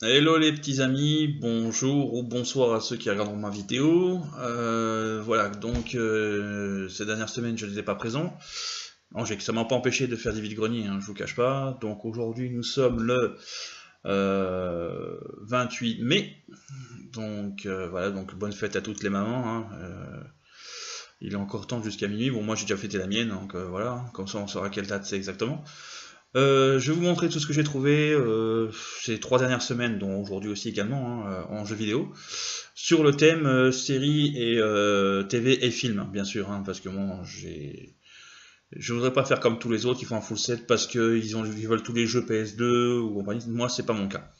Hello les petits amis, bonjour ou bonsoir à ceux qui regardent ma vidéo. Voilà, donc ces dernières semaines je n'étais pas présent. Bon, ça m'a pas empêché de faire des vides-greniers, hein, je vous cache pas. Donc aujourd'hui nous sommes le 28 mai. Donc voilà, donc bonne fête à toutes les mamans, hein. Il est encore temps jusqu'à minuit. Bon, moi j'ai déjà fêté la mienne, donc voilà, comme ça on saura quelle date c'est exactement. Je vais vous montrer tout ce que j'ai trouvé ces 3 dernières semaines, dont aujourd'hui aussi également, hein, en jeu vidéo, sur le thème série et TV et film, hein, bien sûr, hein, parce que moi, je voudrais pas faire comme tous les autres qui font un full set parce qu'ils ils veulent tous les jeux PS2 ou compagnie. Moi, c'est pas mon cas.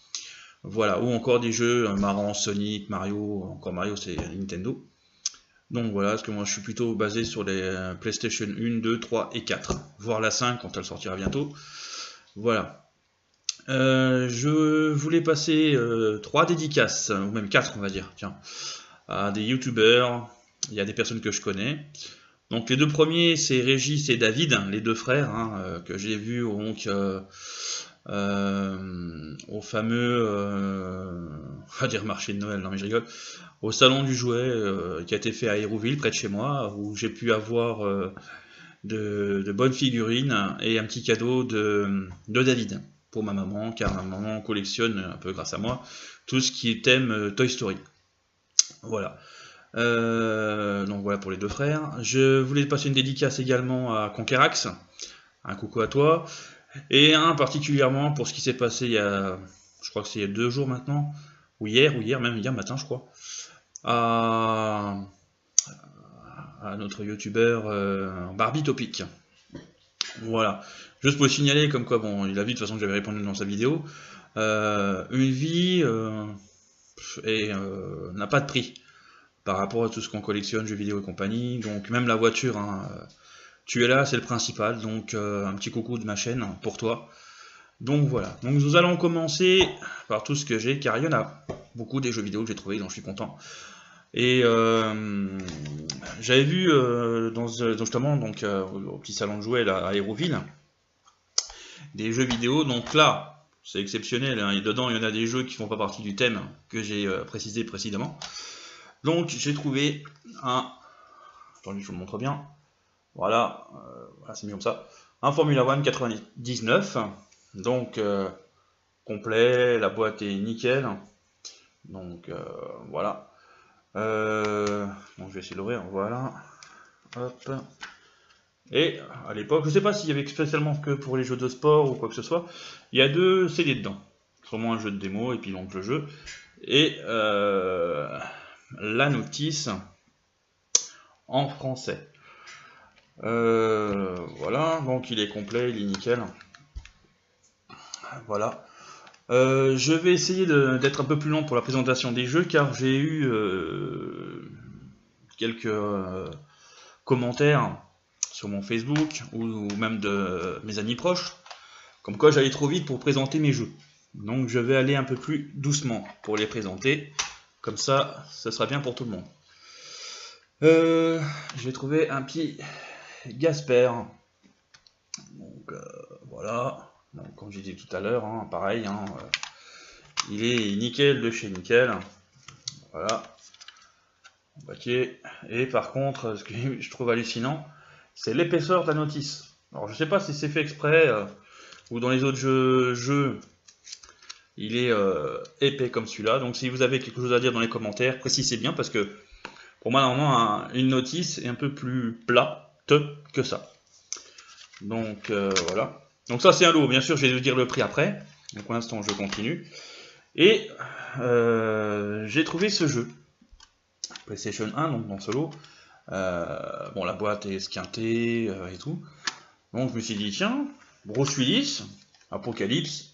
Voilà, ou encore des jeux marrants, Sonic, Mario, encore Mario, c'est Nintendo. Donc voilà, parce que moi je suis plutôt basé sur les PlayStation 1, 2, 3 et 4, voire la 5 quand elle sortira bientôt. Voilà. Je voulais passer 3 dédicaces, ou même 4 on va dire, tiens, à des youtubeurs, il y a des personnes que je connais. Donc les deux premiers c'est Régis et David, les deux frères, hein, que j'ai vus donc, au fameux, on va dire marché de Noël, non mais je rigole, au salon du jouet qui a été fait à Hérouville, près de chez moi, où j'ai pu avoir de bonnes figurines et un petit cadeau de David pour ma maman, car ma maman collectionne, un peu grâce à moi, tout ce qui est thème Toy Story. Voilà. Donc voilà pour les deux frères. Je voulais passer une dédicace également à Conquerax, un coucou à toi, et un particulièrement pour ce qui s'est passé il y a, je crois que c'est il y a 2 jours maintenant, ou hier, même hier matin je crois, à notre youtubeur Barbie Topic. Voilà. Juste pour le signaler, comme quoi, bon, il a vu de toute façon que j'avais répondu dans sa vidéo. Une vie n'a pas de prix par rapport à tout ce qu'on collectionne, jeux vidéo et compagnie. Donc même la voiture, hein, tu es là, c'est le principal. Donc un petit coucou de ma chaîne pour toi. Donc voilà. Donc nous allons commencer par tout ce que j'ai, car il y en a beaucoup des jeux vidéo que j'ai trouvé, dont je suis content. Et j'avais vu justement donc, au petit salon de jouets là, à Hérouville, des jeux vidéo. Donc là, c'est exceptionnel, hein, et dedans il y en a des jeux qui font pas partie du thème que j'ai précisé précédemment. Donc j'ai trouvé un... Attendez, je vous le montre bien. Voilà, voilà c'est mis comme ça. Un Formula One 99. Donc complet, la boîte est nickel. Donc voilà. Donc je vais essayer de l'ouvrir, voilà. Hop. Et à l'époque, je sais pas s'il y avait spécialement que pour les jeux de sport ou quoi que ce soit, il y a 2 CD dedans. Sûrement un jeu de démo et puis donc le jeu. Et la notice en français. Voilà, donc il est complet, il est nickel. Voilà. Je vais essayer d'être un peu plus long pour la présentation des jeux car j'ai eu quelques commentaires sur mon Facebook ou même de mes amis proches, comme quoi j'allais trop vite pour présenter mes jeux. Donc je vais aller un peu plus doucement pour les présenter, comme ça, ce sera bien pour tout le monde. J'ai trouvé un petit Gasper. Donc voilà, donc, comme j'ai dit tout à l'heure, hein, pareil, hein, il est nickel de chez nickel. Voilà. Boîtier. Et par contre, ce que je trouve hallucinant, c'est l'épaisseur de la notice. Alors je sais pas si c'est fait exprès ou dans les autres jeux il est épais comme celui-là. Donc si vous avez quelque chose à dire dans les commentaires, précisez bien parce que pour moi normalement une notice est un peu plus plate que ça. Donc voilà. Donc ça c'est un lot. Bien sûr je vais vous dire le prix après. Donc pour l'instant je continue. Et j'ai trouvé ce jeu. PlayStation 1 donc dans ce lot. Bon la boîte est esquintée et tout. Donc je me suis dit tiens, Bruce Willis, Apocalypse.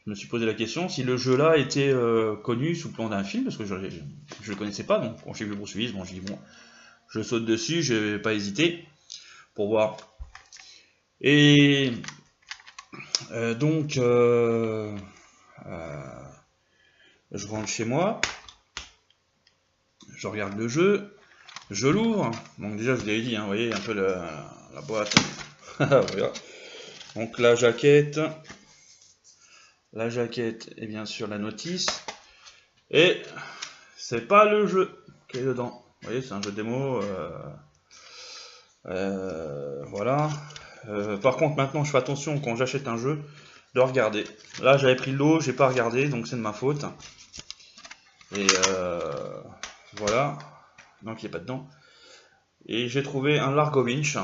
Je me suis posé la question si le jeu là était connu sous le plan d'un film, parce que je le connaissais pas, donc quand j'ai vu Bruce Willis, bon j'ai dit bon, je saute dessus, je vais pas hésiter pour voir. Et donc je rentre chez moi, je regarde le jeu, je l'ouvre, donc déjà je vous l'avais dit, hein, vous voyez un peu la boîte, voilà. Donc la jaquette, la jaquette et bien sûr la notice. Et c'est pas le jeu qui est dedans. Vous voyez, c'est un jeu démo. Voilà. Par contre, maintenant, je fais attention quand j'achète un jeu de regarder. Là, j'avais pris le lot, j'ai pas regardé, donc c'est de ma faute. Et voilà. Donc, il n'est pas dedans. Et j'ai trouvé un Largo Winch.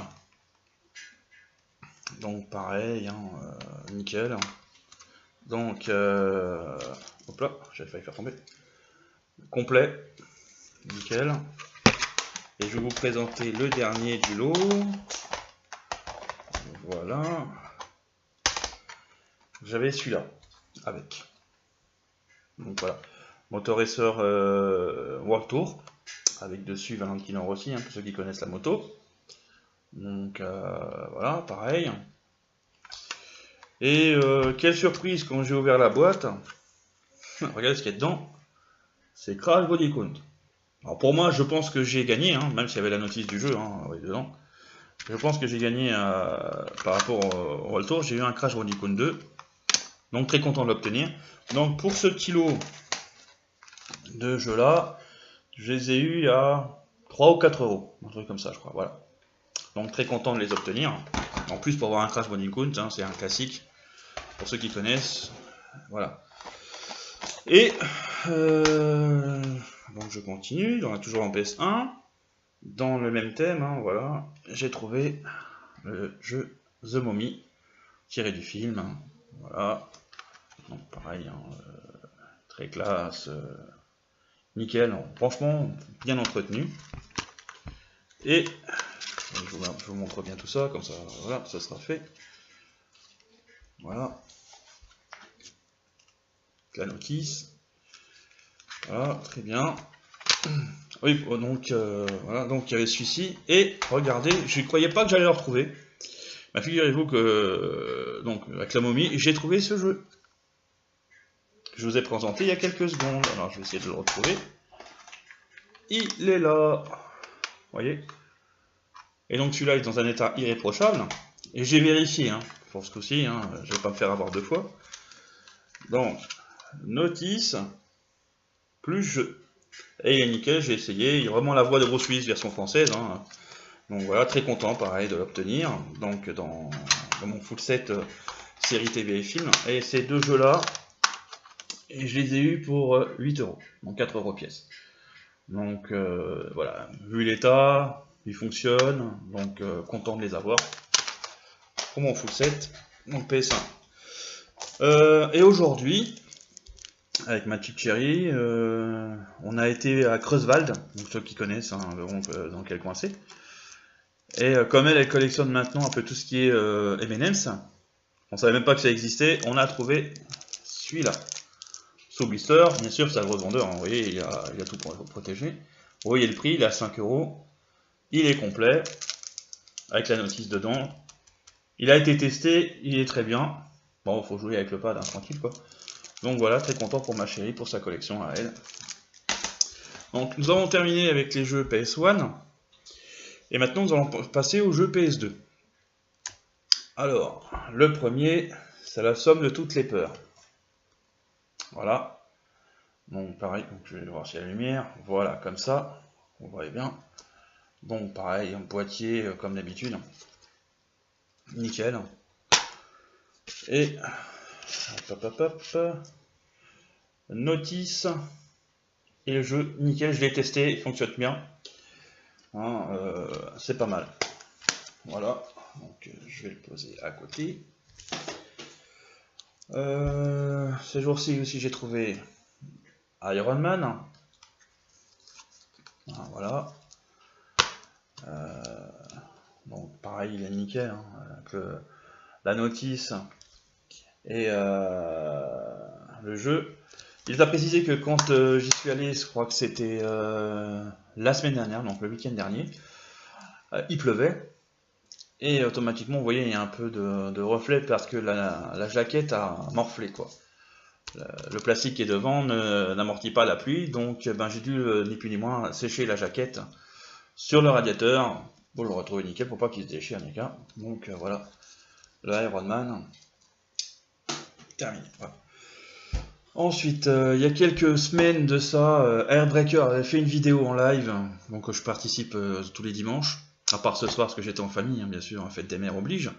Donc, pareil, hein, nickel. Donc, hop là, j'avais failli faire tomber. Complet, nickel. Et je vais vous présenter le dernier du lot. Voilà. J'avais celui-là, avec. Donc voilà. Motor Racer World Tour, avec dessus Valentino Rossi, hein, pour ceux qui connaissent la moto. Donc voilà, pareil. Et quelle surprise quand j'ai ouvert la boîte. Regardez ce qu'il y a dedans. C'est Crash Bandicoot. Alors pour moi, je pense que j'ai gagné, hein, même s'il y avait la notice du jeu dedans. Je pense que j'ai gagné par rapport au World Tour. J'ai eu un Crash Bandicoot 2. Donc très content de l'obtenir. Donc pour ce petit lot de jeux là, je les ai eu à 3 ou 4 euros. Un truc comme ça, je crois. Voilà. Donc très content de les obtenir. En plus, pour avoir un Crash Bandicoot, hein, c'est un classique. Pour ceux qui connaissent. Voilà. Et donc je continue. On a toujours en PS1. Dans le même thème, hein, voilà. J'ai trouvé le jeu The Mummy, tiré du film. Hein, voilà. Donc pareil, hein, très classe. Nickel. Franchement, bien entretenu. Et je vous montre bien tout ça, comme ça, voilà, ça sera fait. Voilà. La notice. Voilà, très bien. Oui, donc voilà, donc il y avait celui-ci. Et regardez, je ne croyais pas que j'allais le retrouver. Mais figurez-vous que donc avec la momie, j'ai trouvé ce jeu. Je vous ai présenté il y a quelques secondes. Alors je vais essayer de le retrouver. Il est là. Vous voyez. Et donc celui-là est dans un état irréprochable. Et j'ai vérifié, hein, pour ce coup-ci, hein, je ne vais pas me faire avoir deux fois. Donc, notice, plus jeu. Et il est nickel, j'ai essayé. Il y a vraiment la voix de Bruce Willis version française. Hein. Donc voilà, très content pareil de l'obtenir. Donc dans mon full set série TV et film. Et ces deux jeux-là, et je les ai eus pour 8 euros. Donc 4 euros pièce. Donc voilà, vu l'état, ils fonctionnent. Donc content de les avoir. Pour mon full set, donc PS1. Et aujourd'hui, avec ma petite chérie, on a été à Creuswald, donc ceux qui connaissent, hein, verront dans quel coin c'est. Et comme elle collectionne maintenant un peu tout ce qui est M&M's, on savait même pas que ça existait, on a trouvé celui-là. Sous blister, bien sûr, c'est un gros vendeur, hein, vous voyez, il a tout pour protéger. Vous voyez le prix, il est à 5 euros. Il est complet, avec la notice dedans. Il a été testé, il est très bien. Bon, il faut jouer avec le pad, hein, tranquille quoi. Donc voilà, très content pour ma chérie, pour sa collection à elle. Donc nous avons terminé avec les jeux PS1. Et maintenant nous allons passer aux jeux PS2. Alors, le premier, c'est la somme de toutes les peurs. Voilà. Donc pareil, donc, je vais voir si y a la lumière. Voilà, comme ça. Vous voyez bien. Donc pareil, un boîtier comme d'habitude. Nickel. Et notice. Et le jeu, nickel, je l'ai testé, il fonctionne bien. Hein, c'est pas mal. Voilà. Donc je vais le poser à côté. Ces jours-ci aussi j'ai trouvé Iron Man. Voilà. Donc pareil, il est nickel. Hein, avec la notice et le jeu. Il a précisé que quand j'y suis allé, je crois que c'était la semaine dernière, donc le week-end dernier, il pleuvait. Et automatiquement, vous voyez, il y a un peu de reflet parce que la jaquette a morflé, quoi. Le plastique qui est devant n'amortit pas la pluie, donc ben, j'ai dû, ni plus ni moins, sécher la jaquette sur le radiateur pour le retrouver nickel, pour pas qu'il se déchire, les gars. Donc voilà, le Iron Man, terminé. Voilà. Ensuite, il y a quelques semaines de ça, Airbreaker avait fait une vidéo en live, donc je participe tous les dimanches, à part ce soir parce que j'étais en famille, hein, bien sûr, fête des mères oblige.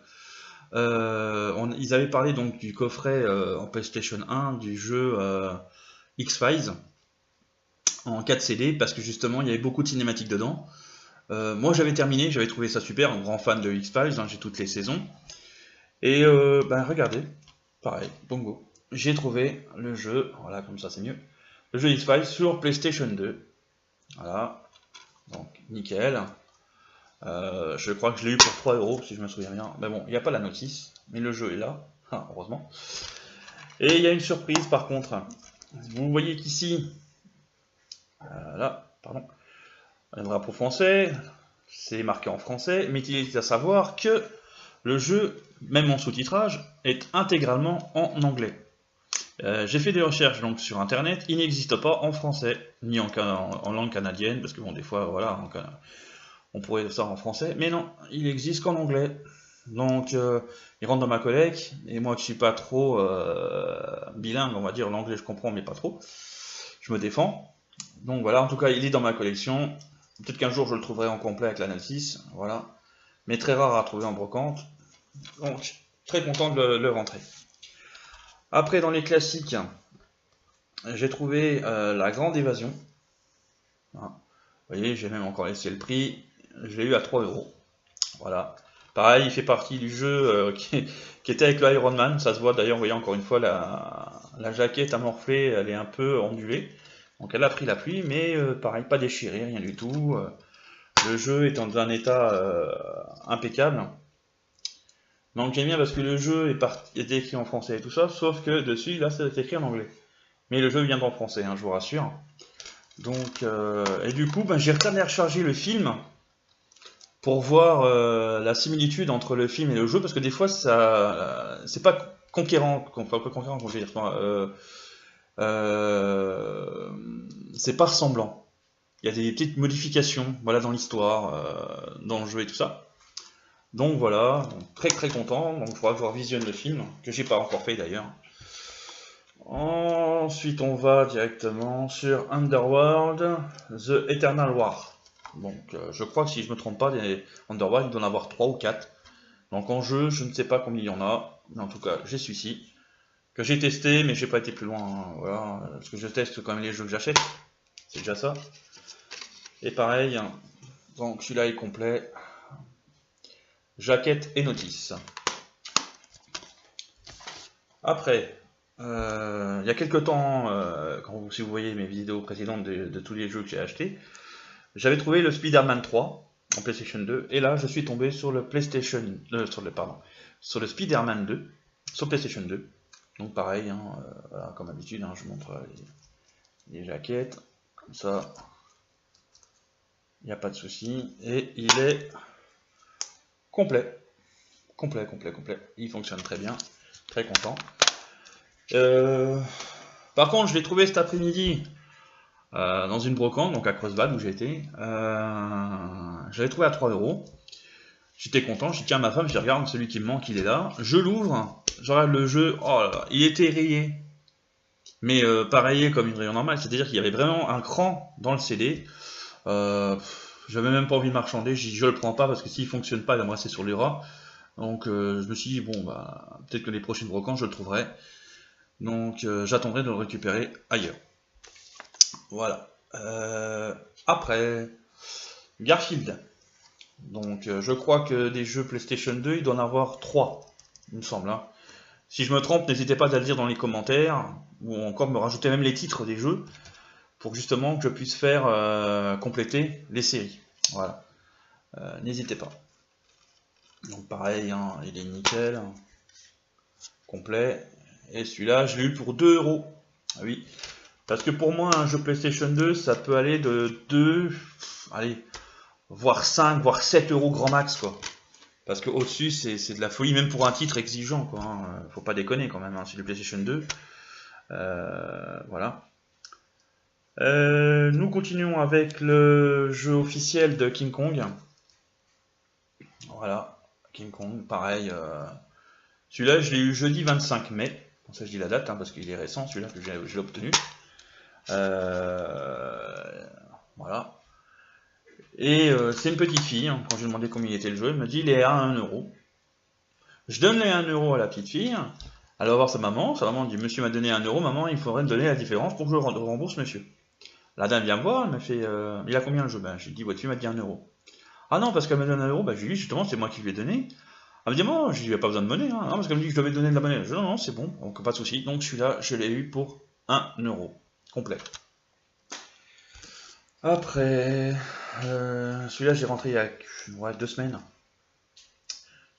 Ils avaient parlé donc du coffret en PlayStation 1 du jeu X-Files en 4 CD, parce que justement il y avait beaucoup de cinématiques dedans. Moi j'avais terminé, j'avais trouvé ça super, un grand fan de X-Files, hein, j'ai toutes les saisons. Et regardez, pareil, bongo. J'ai trouvé le jeu, voilà, comme ça c'est mieux. Le jeu X-Files sur PlayStation 2. Voilà, donc nickel. Je crois que je l'ai eu pour 3 euros, si je me souviens bien. Mais bon, il n'y a pas la notice, mais le jeu est là, heureusement. Et il y a une surprise par contre. Vous voyez qu'ici, là, pardon, un drapeau français, c'est marqué en français, mais il est à savoir que le jeu, même en sous-titrage, est intégralement en anglais. J'ai fait des recherches donc sur internet, il n'existe pas en français, ni en langue canadienne, parce que bon, des fois, voilà, on pourrait faire ça en français, mais non, il existe qu'en anglais. Donc, il rentre dans ma collecte, et moi qui suis pas trop bilingue, on va dire, l'anglais je comprends, mais pas trop, je me défends. Donc voilà, en tout cas, il est dans ma collection. Peut-être qu'un jour je le trouverai en complet avec l'analysis, voilà. Mais très rare à trouver en brocante. Donc, très content de le rentrer. Après, dans les classiques, j'ai trouvé La Grande Évasion. Vous voyez, j'ai même encore laissé le prix. Je l'ai eu à 3 euros. Voilà. Pareil, il fait partie du jeu qui était avec le Iron Man. Ça se voit d'ailleurs, vous voyez encore une fois, la jaquette amorphée, elle est un peu ondulée. Donc elle a pris la pluie, mais pareil, pas déchiré, rien du tout. Le jeu est dans un état impeccable. Donc j'aime bien parce que le jeu est écrit en français et tout ça, sauf que dessus, là, c'est écrit en anglais. Mais le jeu vient en français, hein, je vous rassure. Donc, et du coup, j'ai rechargé le film pour voir la similitude entre le film et le jeu, parce que des fois, ça, c'est pas conquérant, je veux dire, c'est pas ressemblant. Il y a des petites modifications, voilà, dans l'histoire, dans le jeu et tout ça. Donc voilà, très très content. Donc il faudra que je revisionne le film, que j'ai pas encore fait d'ailleurs. Ensuite, on va directement sur Underworld, The Eternal War. Donc, je crois que si je me trompe pas, les Underworld, il doit en avoir 3 ou 4. Donc, en jeu, je ne sais pas combien il y en a. Mais en tout cas, j'ai celui-ci. Que j'ai testé, mais j'ai pas été plus loin. Hein, voilà. Parce que je teste quand même les jeux que j'achète. C'est déjà ça. Et pareil, hein, donc celui-là est complet. Jaquette et notice. Après, il y a quelques temps, si vous voyez mes vidéos précédentes de tous les jeux que j'ai achetés, j'avais trouvé le Spider-Man 3 en PlayStation 2, et là je suis tombé sur le sur le Spider-Man 2 sur PlayStation 2. Donc pareil, hein, voilà, comme d'habitude, hein, je montre les jaquettes, comme ça, il n'y a pas de souci, et il est complet, complet. Il fonctionne très bien, très content. Par contre, je l'ai trouvé cet après-midi dans une brocante, donc à Creusval où j'étais. Je l'avais trouvé à 3 euros. J'étais content, j'ai dit tiens, ma femme, je regarde, celui qui me manque, il est là. Je l'ouvre, je regarde le jeu, oh là là, il était rayé. Mais pas rayé comme une rayure normale, c'est-à-dire qu'il y avait vraiment un cran dans le CD. J'avais même pas envie de marchander, j'ai dit je le prends pas parce que s'il fonctionne pas, il va me rester sur les rats. Donc je me suis dit bon, bah peut-être que les prochaines brocantes, je le trouverai. Donc j'attendrai de le récupérer ailleurs. Voilà. Après, Garfield. Donc je crois que des jeux PlayStation 2, il doit en avoir 3, il me semble. Hein. Si je me trompe, n'hésitez pas à le dire dans les commentaires, ou encore me rajouter même les titres des jeux, pour justement que je puisse faire compléter les séries. Voilà. N'hésitez pas. Donc pareil, hein, il est nickel. Complet. Et celui-là, je l'ai eu pour 2 euros. Ah oui. Parce que pour moi, un jeu PlayStation 2, ça peut aller de 2, allez, voire 5, voire 7 euros grand max, quoi. Parce que au-dessus, c'est de la folie, même pour un titre exigeant, quoi. Hein. Faut pas déconner quand même, hein, c'est du PlayStation 2. Voilà. Nous continuons avec le jeu officiel de King Kong. Voilà, King Kong, pareil. Celui-là, je l'ai eu jeudi 25 mai. Bon, ça je dis la date, parce qu'il est récent celui-là que j'ai obtenu. Voilà. Et c'est une petite fille, quand j'ai demandé combien était le jeu, elle m'a dit il est à 1 euro. Je donne les 1 euro à la petite fille, elle va voir sa maman dit monsieur m'a donné 1 euro, maman il faudrait me donner la différence pour que je rembourse monsieur. La dame vient me voir, elle m'a fait il a combien le jeu? Ben j'ai dit votre fille m'a dit 1 euro. Ah non, parce qu'elle m'a donné 1 euro, ben je lui ai dit justement c'est moi qui lui ai donné. Elle me dit non, je lui ai pas besoin de monnaie, non, parce qu'elle me dit que je devais donner de la monnaie. Je dis non, non, c'est bon, donc pas de souci. Donc celui-là, je l'ai eu pour 1 euro complet. Après, celui-là j'ai rentré il y a 2 semaines.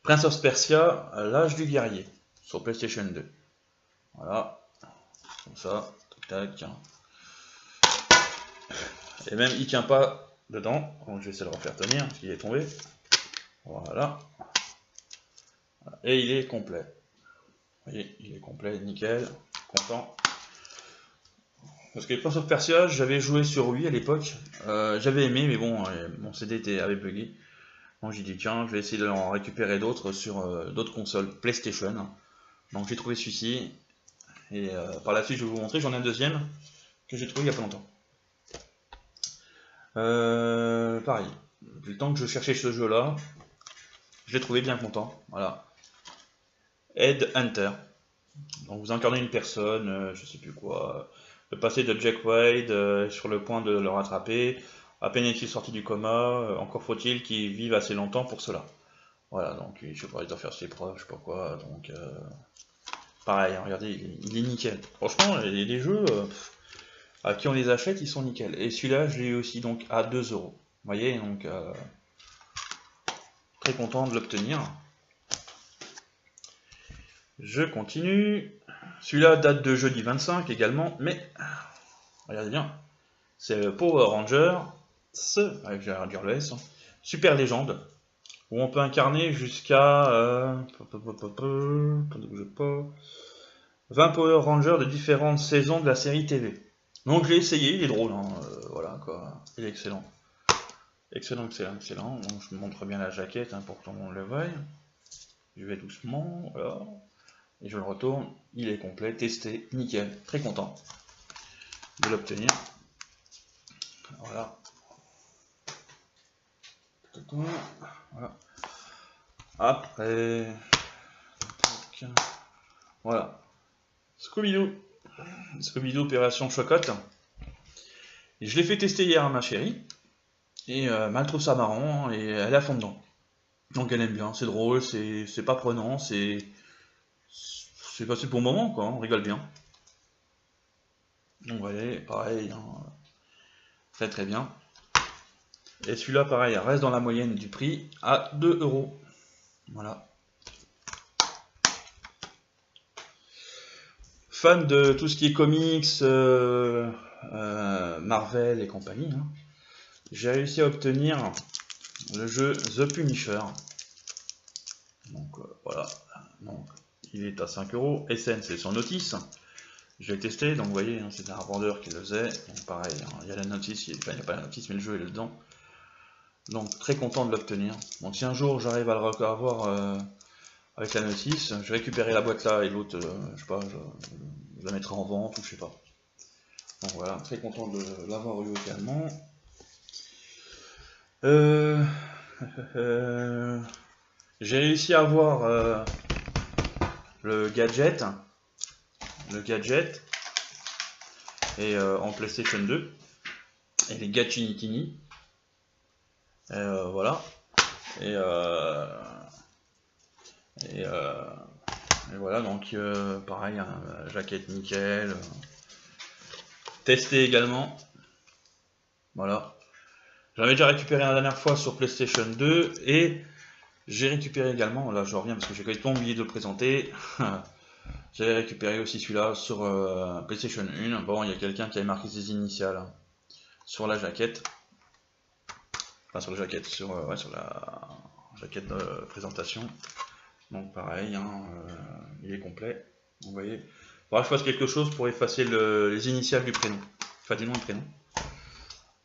Prince of Persia, l'âge du guerrier, sur PlayStation 2. Voilà, comme ça, tac, tac. Et même il tient pas dedans, donc je vais essayer de le refaire tenir, parce qu'il est tombé. Voilà. Et il est complet. Vous voyez, il est complet, nickel, content. Parce que Prince of Persia, j'avais joué sur Wii à l'époque, j'avais aimé, mais bon, mon CD avait bugué. Donc j'ai dit tiens, je vais essayer d'en récupérer d'autres sur d'autres consoles PlayStation. Donc j'ai trouvé celui-ci, et par la suite je vais vous montrer, j'en ai un deuxième que j'ai trouvé il y a pas longtemps. Pareil, depuis le temps que je cherchais ce jeu-là, je l'ai trouvé bien content, voilà. Headhunter. Donc vous incarnez une personne, je sais plus quoi, le passé de Jack Wade, sur le point de le rattraper. À peine est-il sorti du coma, encore faut-il qu'il vive assez longtemps pour cela. Voilà, donc je sais pas, il doit faire ses preuves, je sais pas quoi, donc pareil, hein, regardez, il est nickel. Franchement, les jeux, à qui on les achète, ils sont nickel. Et celui-là, je l'ai eu aussi donc à 2 euros. Vous voyez, donc très content de l'obtenir. Je continue. Celui-là date de jeudi 25 également, mais regardez bien, c'est Power Rangers, avec je vais dire le S, Super Légende, où on peut incarner jusqu'à 20 Power Rangers de différentes saisons de la série TV. Donc je l'ai essayé, il est drôle, voilà quoi, il est excellent. Excellent, excellent, excellent. Donc je montre bien la jaquette pour que tout le monde le voie. Je vais doucement, voilà. Et je le retourne, il est complet, testé, nickel, très content de l'obtenir. Voilà. Voilà. Après, voilà. Scooby-Doo. Scooby-Doo Opération Chocotte. Et je l'ai fait tester hier à ma chérie. Et elle trouve ça marrant et elle est à fond dedans. Donc elle aime bien, c'est drôle, c'est pas prenant, c'est passé pour le moment quoi, on rigole bien. Donc voilà, pareil, très très bien. Et celui-là pareil, reste dans la moyenne du prix à 2 euros. Voilà. Fan de tout ce qui est comics, Marvel et compagnie, j'ai réussi à obtenir le jeu The Punisher. Donc voilà, donc il est à 5 euros. SN c'est son notice. Je l'ai testé, donc vous voyez, c'est un vendeur qui le faisait. Donc pareil, il y a la notice, enfin il n'y a pas la notice, mais le jeu est dedans. Donc très content de l'obtenir. Donc si un jour j'arrive à le avoir avec la notice, je vais récupérer la boîte là et l'autre, je sais pas, je la mettrai en vente ou je sais pas. Donc voilà, très content de l'avoir eu également. J'ai réussi à avoir le gadget et en PlayStation 2 et les Gatchinitini. Voilà. Et voilà, donc pareil, jaquette nickel. Testé également. Voilà. J'avais déjà récupéré la dernière fois sur PlayStation 2 et j'ai récupéré également, là je reviens parce que j'ai complètement oublié de le présenter. J'avais récupéré aussi celui-là sur PlayStation 1. Bon, il y a quelqu'un qui avait marqué ses initiales sur la jaquette. Enfin, sur la jaquette, sur la jaquette de présentation. Donc, pareil, il est complet. Vous voyez. Il faudra que je fasse quelque chose pour effacer les initiales du prénom. Enfin, du nom du prénom.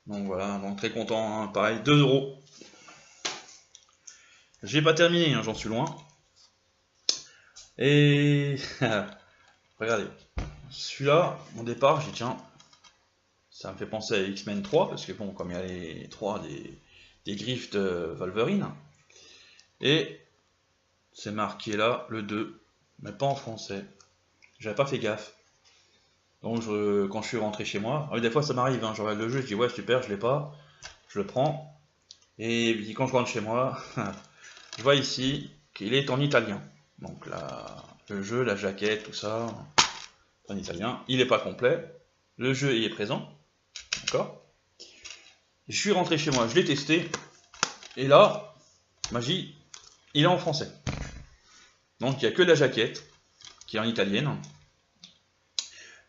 Donc, voilà, donc très content. Pareil, 2 euros. J'ai pas terminé, j'en suis loin. Et regardez. Celui-là, au départ, j'ai dit tiens, ça me fait penser à X-Men 3, parce que bon, comme il y a les 3 des griffes de Wolverine, et c'est marqué là, le 2, mais pas en français. J'avais pas fait gaffe. Donc quand je suis rentré chez moi, des fois ça m'arrive, hein, je regarde le jeu, je dis ouais super, je l'ai pas, je le prends, et puis quand je rentre chez moi, je vois ici qu'il est en italien. Donc là, le jeu, la jaquette, tout ça, en italien, il n'est pas complet, le jeu y est présent, d'accord. Je suis rentré chez moi, je l'ai testé, et là, magie, il est en français. Donc il n'y a que la jaquette, qui est en italienne.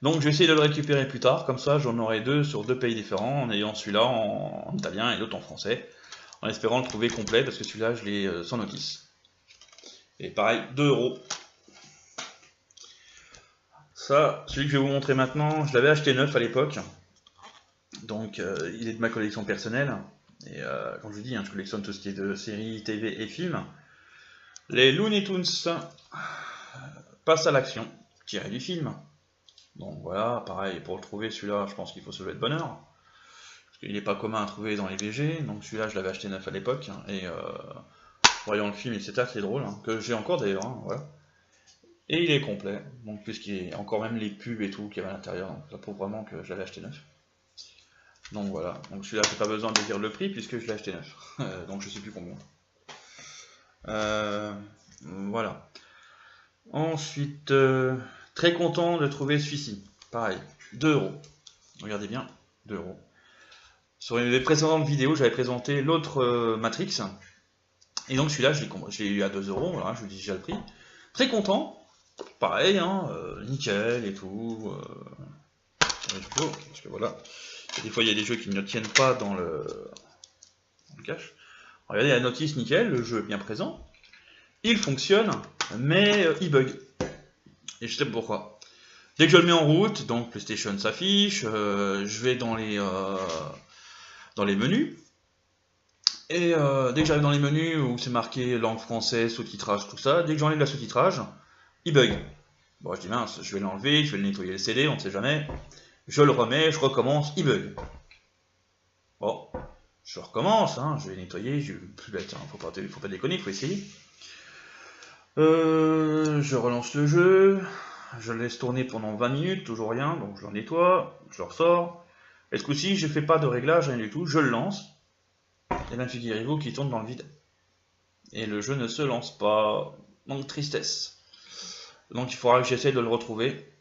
Donc je vais essayer de le récupérer plus tard, comme ça j'en aurai deux sur deux pays différents, en ayant celui-là en italien et l'autre en français, en espérant le trouver complet, parce que celui-là je l'ai sans notice. Et pareil, 2 €. Ça, celui que je vais vous montrer maintenant, je l'avais acheté neuf à l'époque, donc il est de ma collection personnelle, et comme je vous dis, hein, je collectionne tout ce qui est de séries, TV et films. Les Looney Tunes passent à l'action, tiré du film. Donc voilà, pareil, pour le trouver celui-là, je pense qu'il faut se lever de bonne heure. Parce qu'il n'est pas commun à trouver dans les VG, donc celui-là je l'avais acheté neuf à l'époque, et voyant le film, etc., c'est drôle, hein, que j'ai encore d'ailleurs, hein, voilà. Et il est complet, donc puisqu'il y a encore même les pubs et tout qu'il y avait à l'intérieur, donc ça prouve vraiment que je l'avais acheté neuf. Donc voilà, donc celui-là j'ai pas besoin de dire le prix puisque je l'ai acheté neuf, donc je sais plus combien. Voilà. Ensuite, très content de trouver celui-ci, pareil, 2 €. Regardez bien, 2 €. Sur les précédentes vidéos, j'avais présenté l'autre Matrix, et donc celui-là, je l'ai eu à 2 €, voilà, je vous dis déjà le prix. Très content, pareil, hein, nickel et tout. Parce que voilà, des fois il y a des jeux qui ne tiennent pas dans le cache. Regardez la notice, nickel, le jeu est bien présent. Il fonctionne, mais il bug. Et je sais pourquoi. Dès que je le mets en route, donc PlayStation s'affiche, je vais dans les menus. Et dès que j'arrive dans les menus où c'est marqué langue française, sous-titrage, tout ça, dès que j'enlève la sous-titrage, il bug. Bon, je dis mince, je vais l'enlever, je vais le nettoyer le CD, on ne sait jamais. Je le remets, je recommence, il bug. Bon, je recommence, hein, je vais nettoyer, je suis plus bête, hein, faut pas déconner, faut essayer. Je relance le jeu, je le laisse tourner pendant 20 minutes, toujours rien, donc je le nettoie, je le ressors. Et ce coup-ci, je fais pas de réglage, rien du tout, je le lance, et bien figurez-vous qu'il tourne dans le vide. Et le jeu ne se lance pas, donc tristesse. Donc il faudra que j'essaie de le retrouver,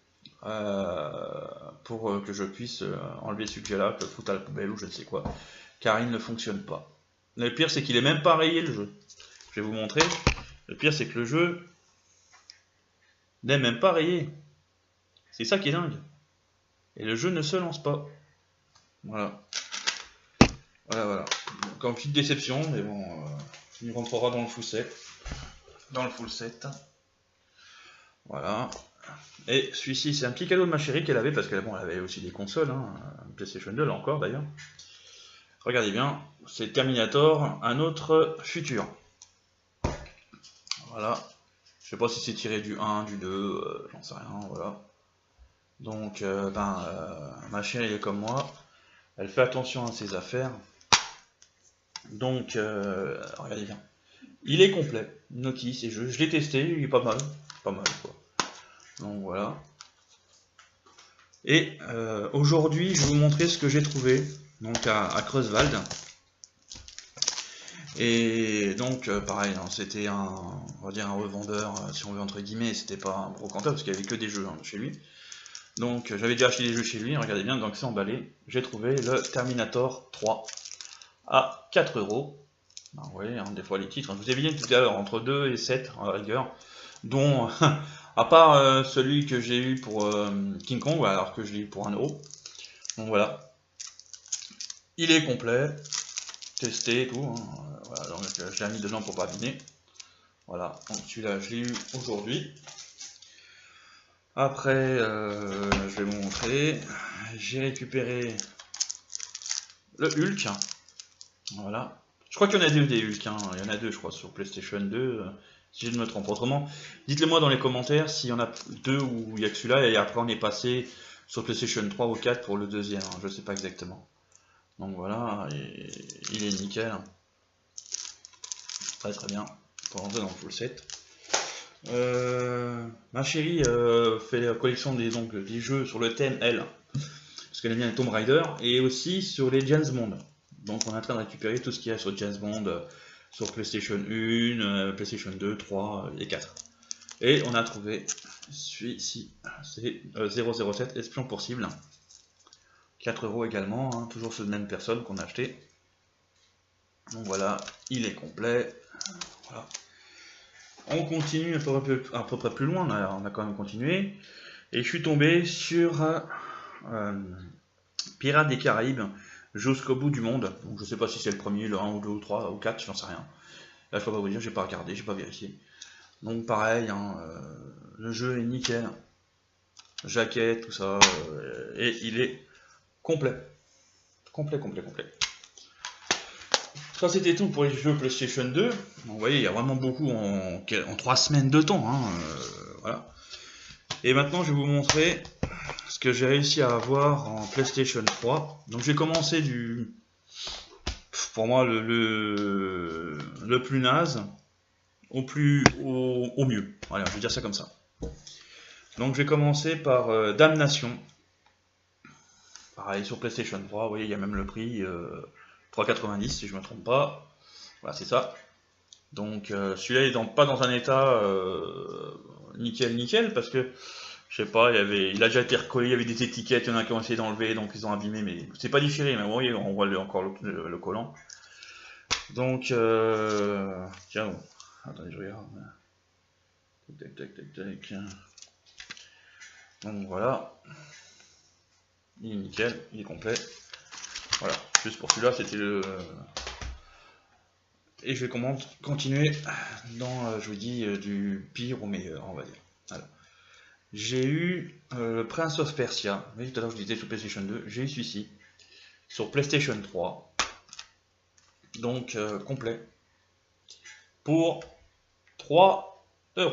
pour que je puisse enlever celui que j'ai là, que le foutre à la poubelle ou je ne sais quoi, car il ne fonctionne pas. Le pire c'est qu'il est même pas rayé le jeu. Je vais vous montrer. Le pire c'est que le jeu n'est même pas rayé. C'est ça qui est dingue. Et le jeu ne se lance pas. Voilà. Voilà. Donc en petite déception, mais bon, il rentrera dans le full set. Voilà. Et celui-ci, c'est un petit cadeau de ma chérie qu'elle avait, parce qu'elle avait aussi des consoles, hein, PlayStation 2 là encore d'ailleurs. Regardez bien, c'est Terminator, un autre futur. Voilà. Je sais pas si c'est tiré du 1, du 2, j'en sais rien, voilà. Donc, ma chérie est comme moi, elle fait attention à ses affaires. Donc, regardez bien. Il est complet, notice, et je l'ai testé, il est pas mal quoi. Donc voilà. Et aujourd'hui, je vais vous montrer ce que j'ai trouvé donc à Creusewald. Et donc pareil, hein, c'était on va dire un revendeur, si on veut entre guillemets, c'était pas un brocanteur parce qu'il n'y avait que des jeux chez lui. Donc j'avais déjà acheté des jeux chez lui, regardez bien, donc c'est emballé. J'ai trouvé le Terminator 3 à 4 €. Ben, vous voyez, hein, des fois les titres, je vous ai dit tout à l'heure, entre 2 et 7 en rigueur, dont à part celui que j'ai eu pour King Kong, alors que je l'ai eu pour 1 €. Donc voilà, il est complet, testé et tout, hein. Voilà, donc je l'ai mis dedans pour pas abîmer. Voilà, donc celui-là je l'ai eu aujourd'hui. Après, je vais vous montrer, j'ai récupéré le Hulk. Voilà, je crois qu'il y en a deux des Hulk, hein. Il y en a deux je crois sur PlayStation 2, si je ne me trompe. Autrement, dites-le moi dans les commentaires s'il y en a deux où il n'y a que celui-là, et après on est passé sur PlayStation 3 ou 4 pour le deuxième, hein, je ne sais pas exactement. Donc voilà, et il est nickel. Très très bien, pour rentrer dans le full set. Ma chérie fait la collection des jeux sur le thème elle, parce qu'elle aime bien les Tomb Raider, et aussi sur les James Bond. Donc on est en train de récupérer tout ce qu'il y a sur James Bond, sur PlayStation 1, PlayStation 2, 3 et 4. Et on a trouvé celui-ci, c'est 007 Espion pour cible. 4 € également, hein, toujours sur la même personne qu'on a acheté. Donc voilà, il est complet. Voilà. On continue à peu près plus loin, on a quand même continué. Et je suis tombé sur Pirates des Caraïbes jusqu'au bout du monde. Donc je sais pas si c'est le premier, le 1 ou 2 ou 3 ou 4, j'en sais rien. Là je peux pas vous dire, j'ai pas regardé, j'ai pas vérifié. Donc pareil, hein, le jeu est nickel. Jaquette, tout ça, et il est complet. Complet. Ça c'était tout pour les jeux PlayStation 2. Donc, vous voyez, il y a vraiment beaucoup en 3 semaines de temps. Hein, voilà. Et maintenant je vais vous montrer ce que j'ai réussi à avoir en PlayStation 3. Donc j'ai commencé pour moi le plus naze au mieux. Voilà, je vais dire ça comme ça. Donc je vais commencer par Damnation. Pareil sur PlayStation 3, vous voyez, il y a même le prix 3,90 si je ne me trompe pas. Voilà, c'est ça. Donc celui-là il n'est pas dans un état nickel parce que je sais pas, il a déjà été recollé, il y avait des étiquettes, il y en a qui ont essayé d'enlever, donc ils ont abîmé, mais c'est pas déchiré, mais vous voyez, on voit encore le collant. Donc tiens, bon. Attendez, je regarde. Tac. Donc voilà. Il est nickel, il est complet. Voilà, juste pour celui-là, c'était le... Et je vais continuer dans, je vous dis, du pire au meilleur, on va dire. Voilà. J'ai eu le Prince of Persia, vous voyez, tout à l'heure je disais sur PlayStation 2, j'ai eu celui-ci, sur PlayStation 3, donc complet, pour 3 €.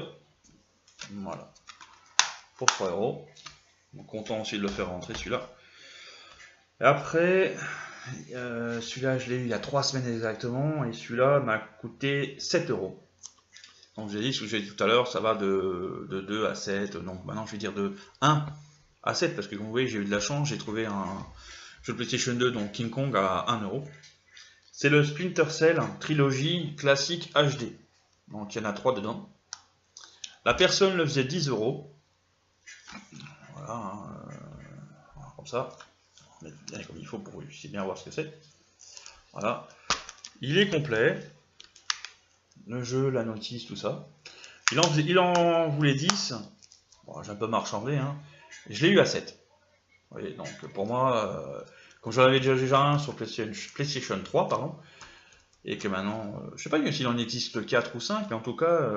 Voilà, pour 3 €. Donc content aussi de le faire rentrer celui-là. Et après, celui-là je l'ai eu il y a 3 semaines exactement, et celui-là m'a coûté 7 €. Donc j'ai dit, ce que j'ai dit tout à l'heure, ça va de 2 à 7, donc maintenant je vais dire de 1 à 7, parce que comme vous voyez j'ai eu de la chance, j'ai trouvé un jeu de PlayStation 2, donc King Kong à 1 €. C'est le Splinter Cell Trilogy classique HD, donc il y en a 3 dedans. La personne le faisait 10 €. Voilà, hein, comme ça, bien comme il faut pour que vous puissiez bien voir ce que c'est. Voilà, il est complet, le jeu, la notice, tout ça. Il en voulait 10, bon, j'ai un peu marchandé, hein. Je l'ai eu à 7. Vous voyez, donc pour moi, comme j'en avais déjà un sur PlayStation 3, pardon, et que maintenant, je sais pas s'il en existe 4 ou 5, mais en tout cas,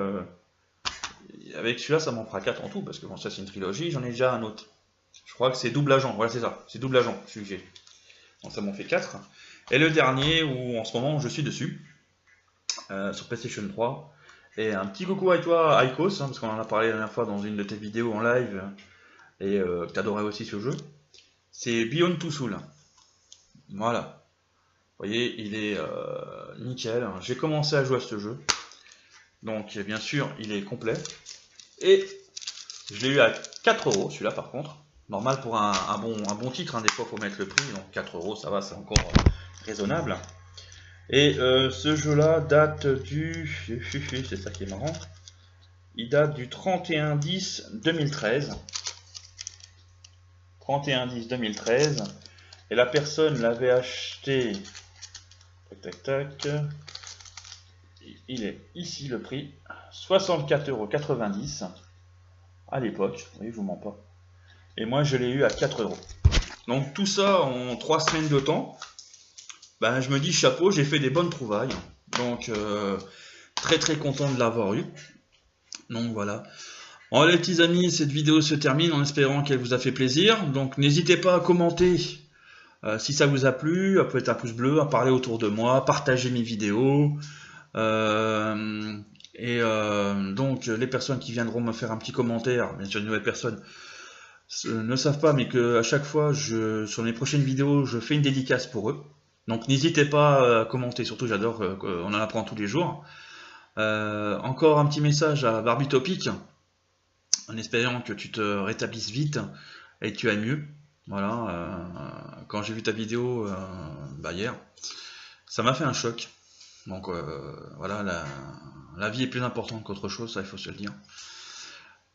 avec celui-là, ça m'en fera 4 en tout, parce que bon, ça c'est une trilogie, j'en ai déjà un autre. Je crois que c'est Double Agent, voilà c'est ça, c'est Double Agent, celui que j'ai. Donc ça m'en fait 4. Et le dernier, où en ce moment je suis dessus, sur PlayStation 3, et un petit coucou à toi, Icos, hein, parce qu'on en a parlé la dernière fois dans une de tes vidéos en live, et que tu adorais aussi ce jeu, c'est Beyond Two Souls. Voilà. Vous voyez, il est nickel. J'ai commencé à jouer à ce jeu. Donc, bien sûr, il est complet. Et je l'ai eu à 4 € celui-là par contre. Normal pour un bon titre, hein, des fois il faut mettre le prix. Donc 4 € ça va, c'est encore raisonnable. Et ce jeu-là date du... C'est ça qui est marrant. Il date du 31/10/2013. 31/10/2013. Et la personne l'avait acheté... Tac. Il est ici le prix. 64,90 € à l'époque. Vous voyez, je vous mens pas. Et moi, je l'ai eu à 4 €. Donc tout ça en 3 semaines de temps. Ben, je me dis chapeau, j'ai fait des bonnes trouvailles. Donc très content de l'avoir eu. Donc voilà. Bon, les petits amis, cette vidéo se termine en espérant qu'elle vous a fait plaisir. Donc n'hésitez pas à commenter si ça vous a plu, à mettre un pouce bleu, à parler autour de moi, partager mes vidéos. Et donc les personnes qui viendront me faire un petit commentaire, bien sûr une nouvelle personne, ne savent pas, mais que à chaque fois, sur mes prochaines vidéos, je fais une dédicace pour eux. Donc n'hésitez pas à commenter, surtout j'adore, on en apprend tous les jours. Encore un petit message à Barbie Topic, en espérant que tu te rétablisses vite et que tu ailles mieux. Voilà, quand j'ai vu ta vidéo hier, ça m'a fait un choc. Donc voilà, la vie est plus importante qu'autre chose, ça il faut se le dire.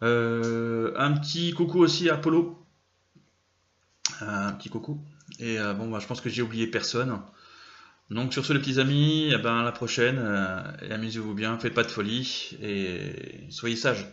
Un petit coucou aussi à Apollo. Un petit coucou. Et bon, je pense que j'ai oublié personne. Donc sur ce les petits amis, à la prochaine, et amusez-vous bien, faites pas de folie, et soyez sages.